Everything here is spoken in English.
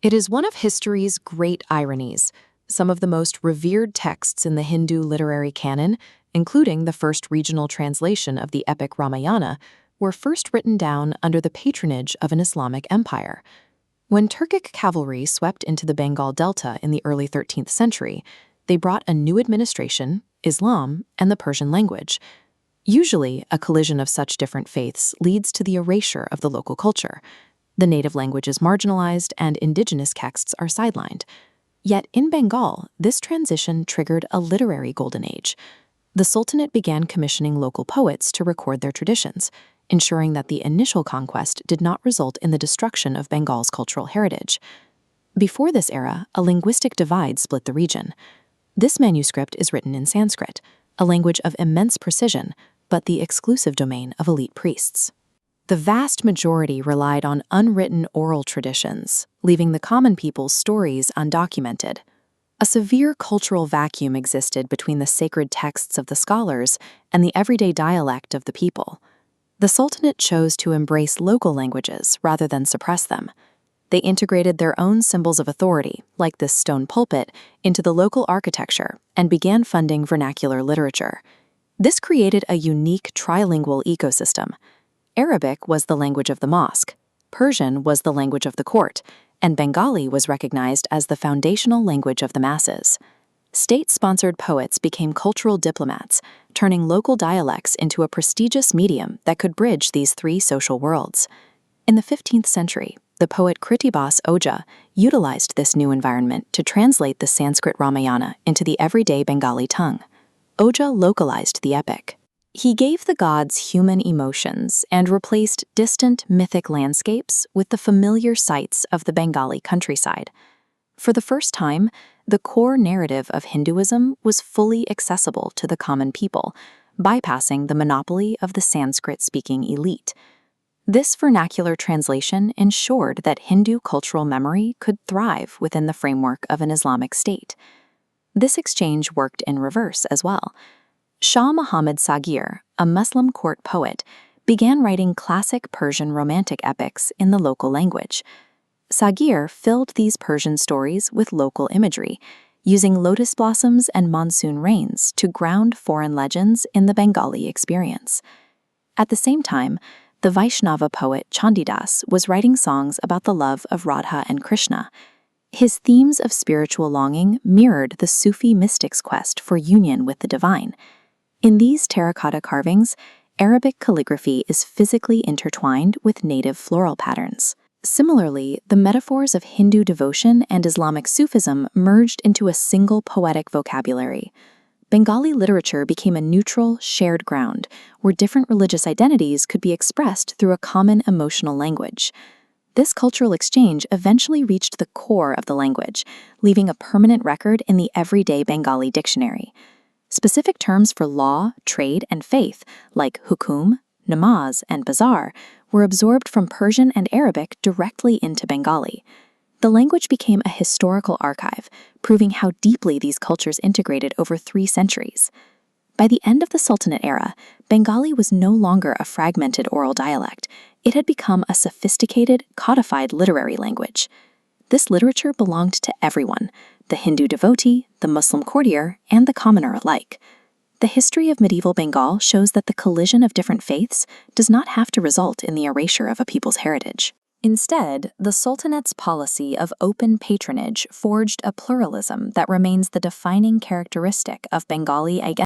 It is one of history's great ironies. Some of the most revered texts in the Hindu literary canon, including the first regional translation of the epic Ramayana, were first written down under the patronage of an Islamic empire. When Turkic cavalry swept into the Bengal Delta in the early 13th century, they brought a new administration, Islam, and the Persian language. Usually, a collision of such different faiths leads to the erasure of the local culture. The native language is marginalized and indigenous texts are sidelined. Yet in Bengal, this transition triggered a literary golden age. The Sultanate began commissioning local poets to record their traditions, ensuring that the initial conquest did not result in the destruction of Bengal's cultural heritage. Before this era, a linguistic divide split the region. This manuscript is written in Sanskrit, a language of immense precision, but the exclusive domain of elite priests. The vast majority relied on unwritten oral traditions, leaving the common people's stories undocumented. A severe cultural vacuum existed between the sacred texts of the scholars and the everyday dialect of the people. The Sultanate chose to embrace local languages rather than suppress them. They integrated their own symbols of authority, like this stone pulpit, into the local architecture and began funding vernacular literature. This created a unique trilingual ecosystem. Arabic was the language of the mosque, Persian was the language of the court, and Bengali was recognized as the foundational language of the masses. State-sponsored poets became cultural diplomats, turning local dialects into a prestigious medium that could bridge these three social worlds. In the 15th century, the poet Krittibas Ojha utilized this new environment to translate the Sanskrit Ramayana into the everyday Bengali tongue. Ojha localized the epic. He gave the gods human emotions and replaced distant mythic landscapes with the familiar sights of the Bengali countryside. For the first time, the core narrative of Hinduism was fully accessible to the common people, bypassing the monopoly of the Sanskrit-speaking elite. This vernacular translation ensured that Hindu cultural memory could thrive within the framework of an Islamic state. This exchange worked in reverse as well. Shah Muhammad Sagir, a Muslim court poet, began writing classic Persian romantic epics in the local language. Sagir filled these Persian stories with local imagery, using lotus blossoms and monsoon rains to ground foreign legends in the Bengali experience. At the same time, the Vaishnava poet Chandidas was writing songs about the love of Radha and Krishna. His themes of spiritual longing mirrored the Sufi mystic's quest for union with the divine. In these terracotta carvings, Arabic calligraphy is physically intertwined with native floral patterns. Similarly, the metaphors of Hindu devotion and Islamic Sufism merged into a single poetic vocabulary. Bengali literature became a neutral, shared ground, where different religious identities could be expressed through a common emotional language. This cultural exchange eventually reached the core of the language, leaving a permanent record in the everyday Bengali dictionary. Specific terms for law, trade, and faith, like hukum, namaz, and bazaar, were absorbed from Persian and Arabic directly into Bengali. The language became a historical archive, proving how deeply these cultures integrated over 3 centuries. By the end of the Sultanate era, Bengali was no longer a fragmented oral dialect. It had become a sophisticated, codified literary language. This literature belonged to everyone, the Hindu devotee, the Muslim courtier, and the commoner alike. The history of medieval Bengal shows that the collision of different faiths does not have to result in the erasure of a people's heritage. Instead, the Sultanate's policy of open patronage forged a pluralism that remains the defining characteristic of Bengali identity.